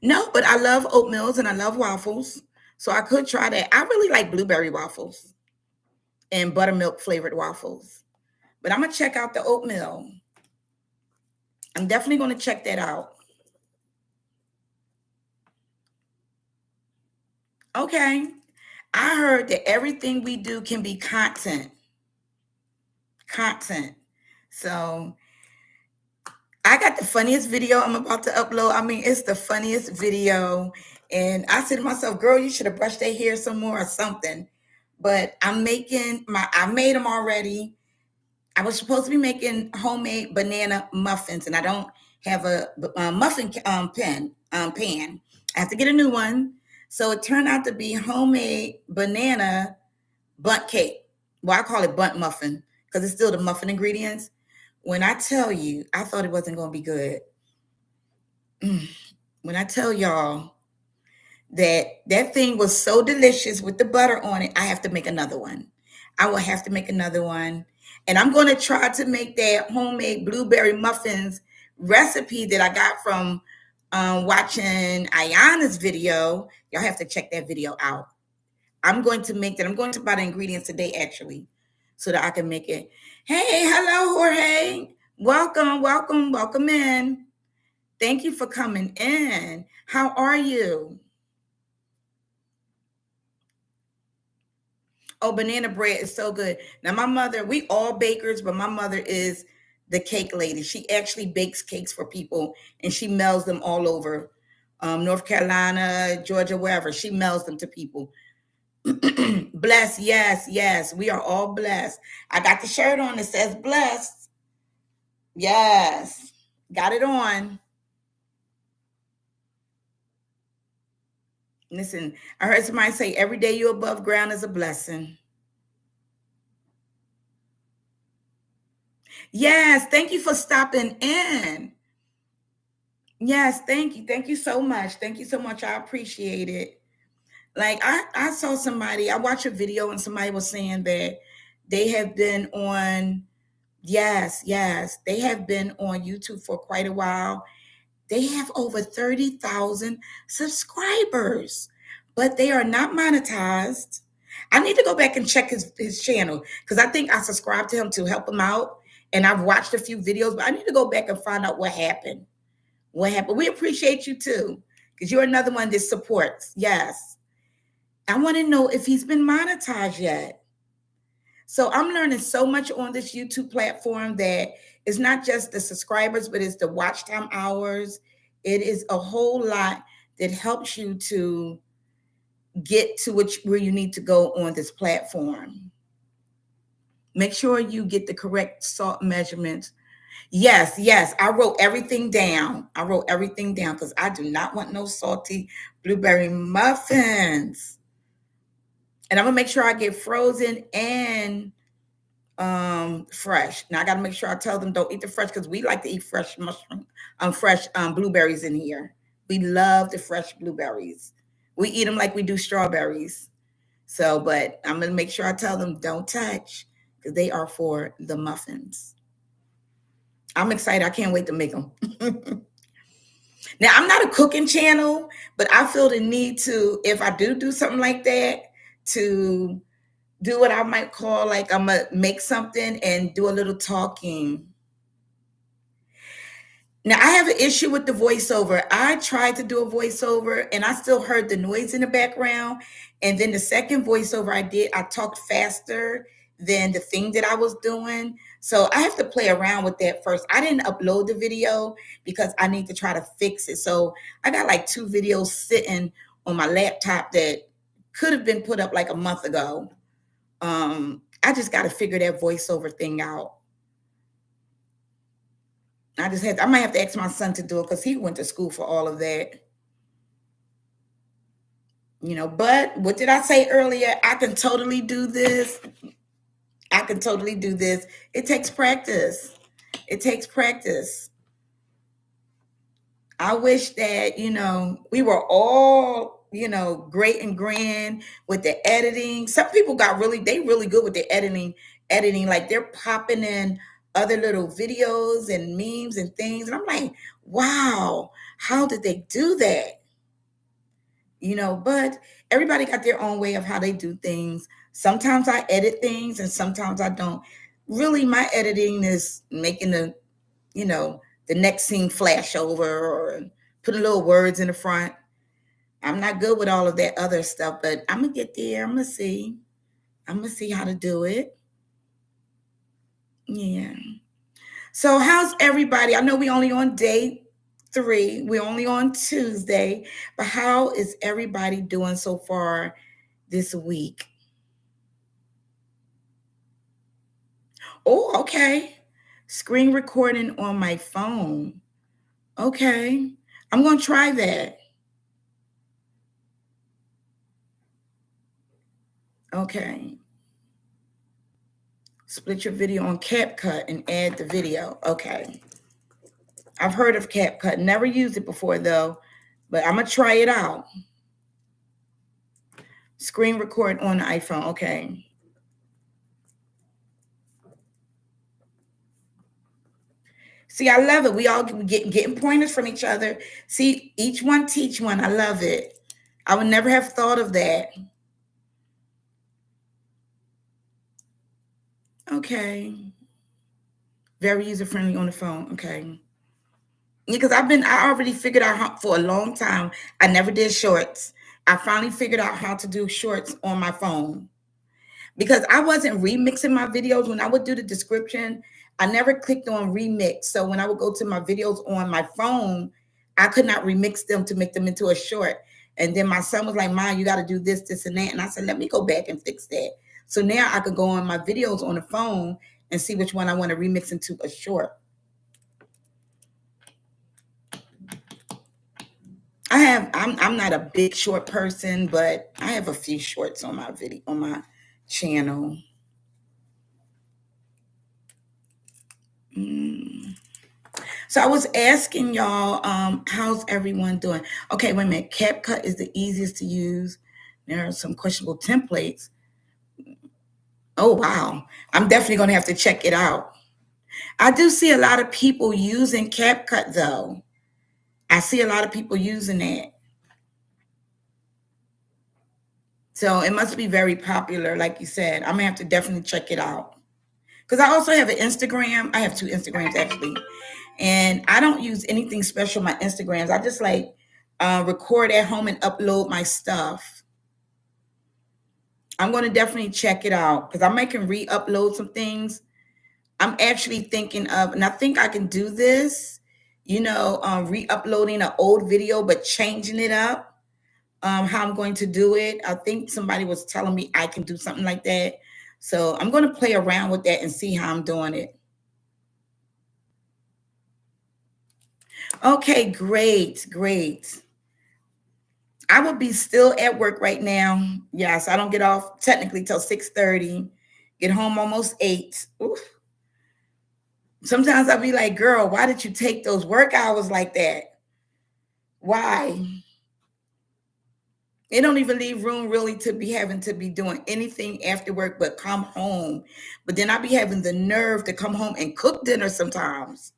no, but I love oatmeals and I love waffles. So I could try that. I really like blueberry waffles and buttermilk flavored waffles. But I'm gonna check out the oatmeal. I'm definitely going to check that out. Okay. I heard that everything we do can be content. Content. So I got the funniest video I'm about to upload. I mean, it's the funniest video. And I said to myself, girl, you should have brushed their hair some more or something. But I made them already. I was supposed to be making homemade banana muffins, and I don't have a muffin pan. I have to get a new one. So it turned out to be homemade banana bundt cake. Well, I call it bundt muffin because it's still the muffin ingredients. When I tell you, I thought it wasn't going to be good. When I tell y'all that thing was so delicious with the butter on it, I have to make another one. I will have to make another one. And I'm going to try to make that homemade blueberry muffins recipe that I got from watching Ayana's video. Y'all have to check that video out. I'm going to make that. I'm going to buy the ingredients today, actually, so that I can make it. Hey, hello, Jorge. Welcome, welcome, welcome in. Thank you for coming in. How are you? Oh, banana bread is so good. Now, my mother, we all bakers, but my mother is the cake lady. She actually bakes cakes for people and she mails them all over North Carolina, Georgia, wherever. She mails them to people. Blessed. Yes, yes. We are all blessed. I got the shirt on that says blessed. Yes. Got it on. Listen, I heard somebody say every day you're above ground is a blessing. Yes, thank you for stopping in. Yes, thank you. Thank you so much. Thank you so much. I appreciate it. Like I saw somebody, I watched a video and somebody was saying that they have been on, yes, yes, they have been on YouTube for quite a while. They have over 30,000 subscribers, but they are not monetized. I need to go back and check his channel because I think I subscribed to him to help him out. And I've watched a few videos, but I need to go back and find out what happened. What happened? We appreciate you too, because you're another one that supports. Yes. I want to know if he's been monetized yet. So I'm learning so much on this YouTube platform that it's not just the subscribers, but it's the watch time hours. It is a whole lot that helps you to get to where you need to go on this platform. Make sure you get the correct salt measurements. Yes, yes. I wrote everything down. I wrote everything down because I do not want no salty blueberry muffins. And I'm gonna make sure I get frozen and fresh. Now I gotta make sure I tell them don't eat the fresh because we like to eat fresh mushroom, fresh blueberries in here. We love the fresh blueberries. We eat them like we do strawberries. So, but I'm gonna make sure I tell them don't touch because they are for the muffins. I'm excited. I can't wait to make them. Now, I'm not a cooking channel, but I feel the need to, if I do something like that, to do what I might call like I'm gonna make something and do a little talking. Now, I have an issue with the voiceover. I tried to do a voiceover and I still heard the noise in the background. And then the second voiceover I did, I talked faster than the thing that I was doing. So I have to play around with that first. I didn't upload the video because I need to try to fix it. So I got like 2 videos sitting on my laptop that could have been put up like a month ago. I just got to figure that voiceover thing out. I might have to ask my son to do it because he went to school for all of that. But what did I say earlier? I can totally do this. I can totally do this. It takes practice. It takes practice. I wish that, we were all, great and grand with the editing. Some people they really good with the editing, like they're popping in other little videos and memes and things. And I'm like, wow, how did they do that? But everybody got their own way of how they do things. Sometimes I edit things and sometimes I don't. Really, my editing is making the the next scene flash over or put a little words in the front. I'm not good with all of that other stuff, but I'm gonna get there. I'm gonna see how to do it. Yeah. So how's everybody? I know we only on day 3. We're only on Tuesday, but how is everybody doing so far this week? Oh, okay. Screen recording on my phone. Okay. I'm going to try that. Okay. Split your video on CapCut and add the video. Okay. I've heard of CapCut. Never used it before though, but I'm going to try it out. Screen record on the iPhone. Okay. See, I love it. We all getting pointers from each other. See, each one teach one. I love it. I would never have thought of that. Okay. Very user-friendly on the phone. Okay. Because I already figured out how for a long time. I never did shorts. I finally figured out how to do shorts on my phone. Because I wasn't remixing my videos when I would do the description. I never clicked on remix. So when I would go to my videos on my phone, I could not remix them to make them into a short. And then my son was like, "Ma, you got to do this, this, and that." And I said, "Let me go back and fix that." So now I could go on my videos on the phone and see which one I want to remix into a short. I'm not a big short person, but I have a few shorts on my video on my channel. So I was asking y'all, how's everyone doing? Okay, wait a minute. CapCut is the easiest to use. There are some questionable templates. Oh wow. I'm definitely gonna have to check it out. I do see a lot of people using CapCut though. I see a lot of people using that. So it must be very popular, like you said. I'm gonna have to definitely check it out. Because I also have an Instagram. I have 2 Instagrams actually. And I don't use anything special on my Instagrams. I just like record at home and upload my stuff. I'm going to definitely check it out because I might can re-upload some things. I'm actually thinking of, and I think I can do this, re-uploading an old video, but changing it up. How I'm going to do it. I think somebody was telling me I can do something like that. So I'm going to play around with that and see how I'm doing it. Okay, great, great. I would be still at work right now. Yes, I don't get off technically till 6:30. Get home almost 8. Oof. Sometimes I'll be like, girl, why did you take those work hours like that? Why? It don't even leave room really to be having to be doing anything after work but come home. But then I be having the nerve to come home and cook dinner sometimes.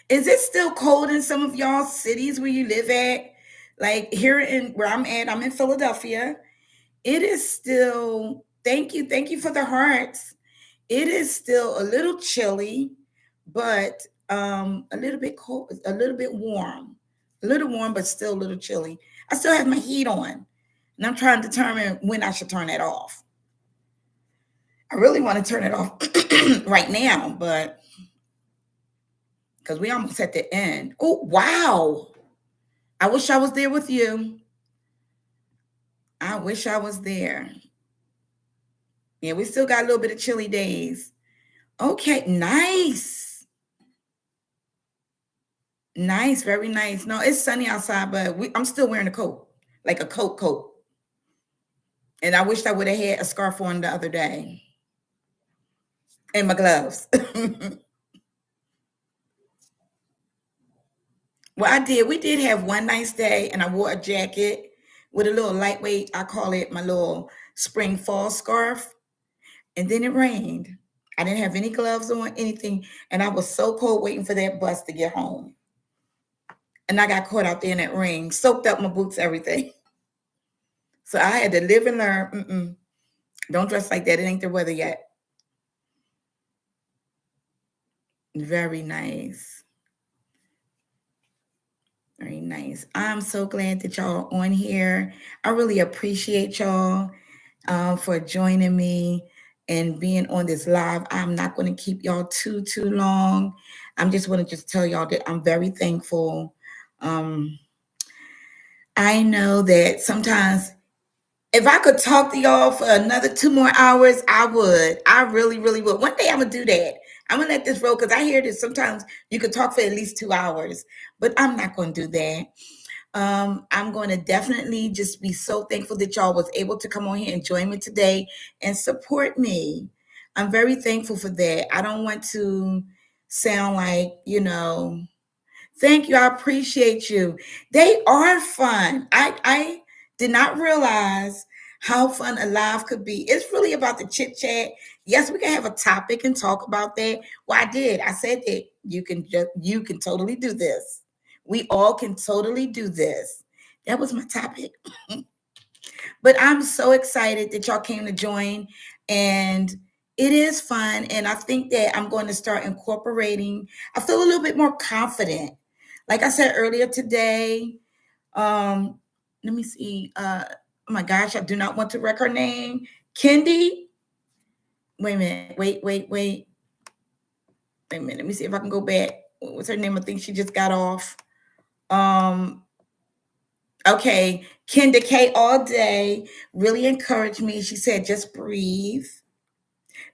Is it still cold in some of y'all cities where you live at? Like here in where I'm at, I'm in Philadelphia. It is still, thank you for the hearts. It is still a little chilly, but a little bit cold, a little bit warm. A little warm, but still a little chilly. I still have my heat on, and I'm trying to determine when I should turn that off. I really want to turn it off right now, but because we almost at the end. Oh, wow. I wish I was there with you. I wish I was there. Yeah, we still got a little bit of chilly days. Okay, nice. Nice, very nice. No, it's sunny outside, but I'm still wearing a coat, like a coat. And I wished I would have had a scarf on the other day and my gloves. Well, I did. We did have one nice day, and I wore a jacket with a little lightweight, I call it my little spring fall scarf. And then it rained. I didn't have any gloves on, anything. And I was so cold waiting for that bus to get home. And I got caught out there in that rain, soaked up my boots, everything. So I had to live and learn. Don't dress like that. It ain't the weather yet. Very nice. Very nice. I'm so glad that y'all are on here. I really appreciate y'all for joining me and being on this live. I'm not going to keep y'all too long. I'm just going to just tell y'all that I'm very thankful. Um, I know that sometimes if I could talk to y'all for another 2 more hours, I would. I really would. One day I'm gonna do that. I'm gonna let this roll because I hear that sometimes you could talk for at least 2 hours, but I'm not gonna do that. I'm going to definitely just be so thankful that y'all was able to come on here and join me today and support me. I'm very thankful for that. I don't want to sound like, thank you. I appreciate you. They are fun. I did not realize how fun a live could be. It's really about the chit chat. Yes, we can have a topic and talk about that. Well, I did. I said that you can totally do this. We all can totally do this. That was my topic. But I'm so excited that y'all came to join, and it is fun. And I think that I'm going to start incorporating. I feel a little bit more confident. Like I said earlier today, let me see. Oh my gosh, I do not want to wreck her name. Kendi. Wait a minute. Wait. Wait a minute. Let me see if I can go back. What's her name? I think she just got off. Um, okay. Kenda K all day really encouraged me. She said, just breathe.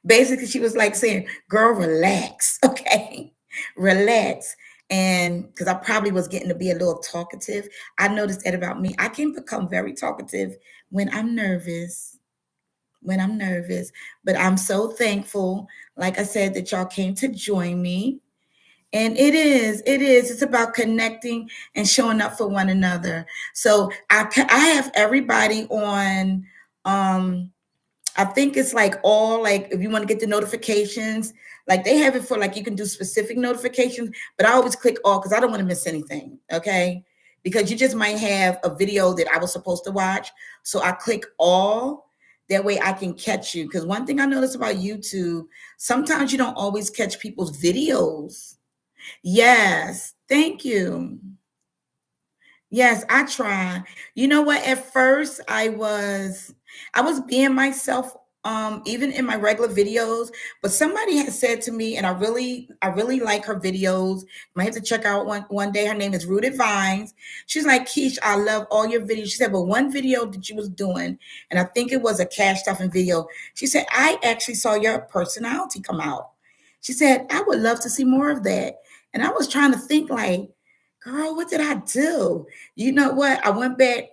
Basically, she was like saying, girl, relax. Okay. Relax. And because I probably was getting to be a little talkative, I noticed that about me. I can become very talkative when I'm nervous. When I'm nervous. But I'm so thankful, like I said, that y'all came to join me. And it's about connecting and showing up for one another. So I have everybody on, I think it's like all, like if you want to get the notifications, like they have it for like you can do specific notifications, but I always click all because I don't want to miss anything. Okay. Because you just might have a video that I was supposed to watch. So I click all. That way I can catch you. Because one thing I noticed about YouTube, sometimes you don't always catch people's videos. Yes. Thank you. Yes, I try. You know what? At first I was being myself even in my regular videos, but somebody had said to me, and I really like her videos. Might have to check out one day. Her name is Rooted Vines. She's like, Keish, I love all your videos. She said, but one video that you was doing, and I think it was a cash stuffing video. She said, I actually saw your personality come out. She said, I would love to see more of that. And I was trying to think like, girl, what did I do? You know what? I went back.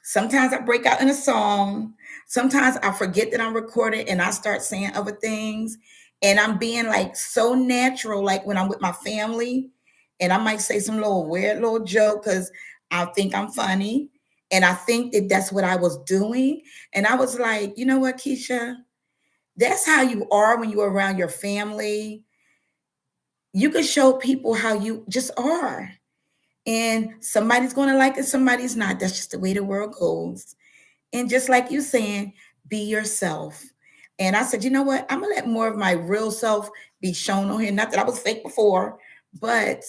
Sometimes I break out in a song. Sometimes I forget that I'm recorded and I start saying other things. And I'm being like so natural, like when I'm with my family. And I might say some little weird little joke because I think I'm funny. And I think that that's what I was doing. And I was like, you know what, Keisha? That's how you are when you're around your family. You can show people how you just are. And somebody's going to like it, somebody's not. That's just the way the world goes. And just like you saying, be yourself. And I said, you know what? I'm going to let more of my real self be shown on here. Not that I was fake before, but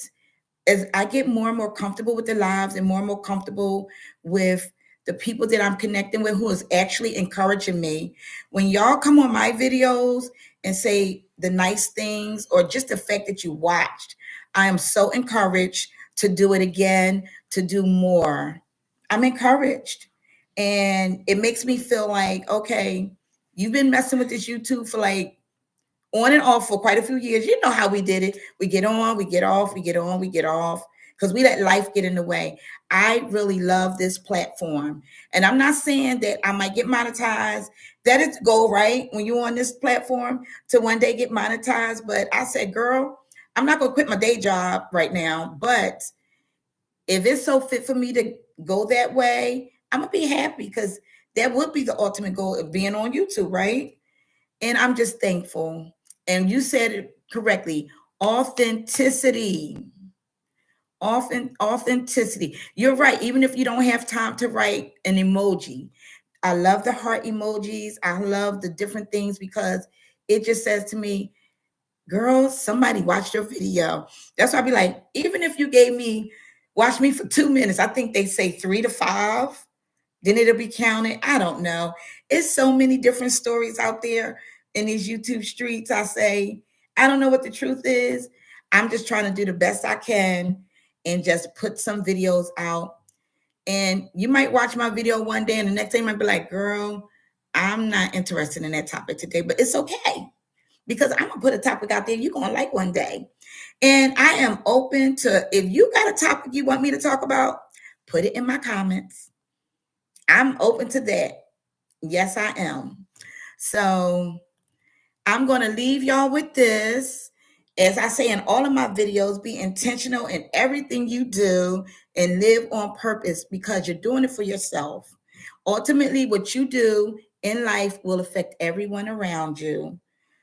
as I get more and more comfortable with the lives and more comfortable with the people that I'm connecting with who is actually encouraging me. When y'all come on my videos and say the nice things or just the fact that you watched, I am so encouraged to do it again, to do more. I'm encouraged. And it makes me feel like, okay, you've been messing with this YouTube for like on and off for quite a few years. You know how we did it. We get on, we get off, we get on, we get off, because we let life get in the way. I really love this platform. And I'm not saying that I might get monetized. That is the goal, right? When you're on this platform to one day get monetized. But I said, girl, I'm not gonna quit my day job right now. But if it's so fit for me to go that way, I'm gonna be happy because that would be the ultimate goal of being on YouTube, right? And I'm just thankful. And you said it correctly. Authenticity. Often authenticity. You're right. Even if you don't have time to write an emoji, I love the heart emojis. I love the different things because it just says to me, girl, somebody watched your video. That's why I be like, even if you watch me for 2 minutes, I think they say 3 to 5, then it'll be counted. I don't know. It's so many different stories out there in these YouTube streets. I say, I don't know what the truth is. I'm just trying to do the best I can and just put some videos out. And you might watch my video one day and the next day you might be like, girl, I'm not interested in that topic today, but it's okay because I'm gonna put a topic out there you're gonna like one day. And I am open to, if you got a topic you want me to talk about, put it in my comments. I'm open to that. Yes, I am. So I'm going to leave y'all with this. As I say in all of my videos, be intentional in everything you do and live on purpose because you're doing it for yourself. Ultimately, what you do in life will affect everyone around you.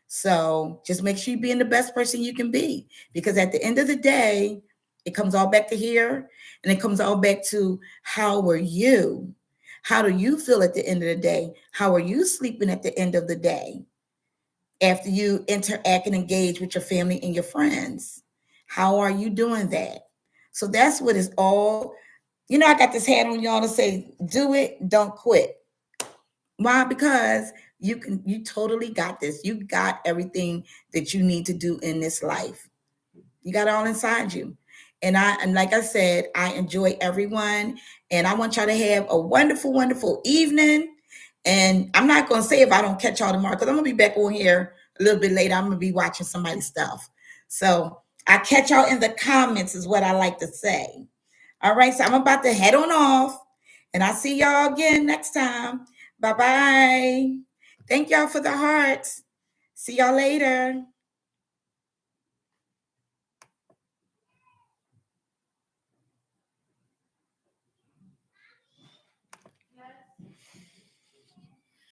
So just make sure you're being the best person you can be because at the end of the day, it comes all back to here and it comes all back to how were you? How do you feel at the end of the day? How are you sleeping at the end of the day? After you interact and engage with your family and your friends, how are you doing that? So that's what it's all. I got this hat on y'all to say, do it, don't quit. Why? Because you totally got this. You got everything that you need to do in this life. You got it all inside you. And like I said, I enjoy everyone. And I want y'all to have a wonderful, wonderful evening. And I'm not going to say if I don't catch y'all tomorrow, because I'm going to be back on here a little bit later. I'm going to be watching somebody's stuff. So I catch y'all in the comments is what I like to say. All right. So I'm about to head on off. And I'll see y'all again next time. Bye-bye. Thank y'all for the hearts. See y'all later.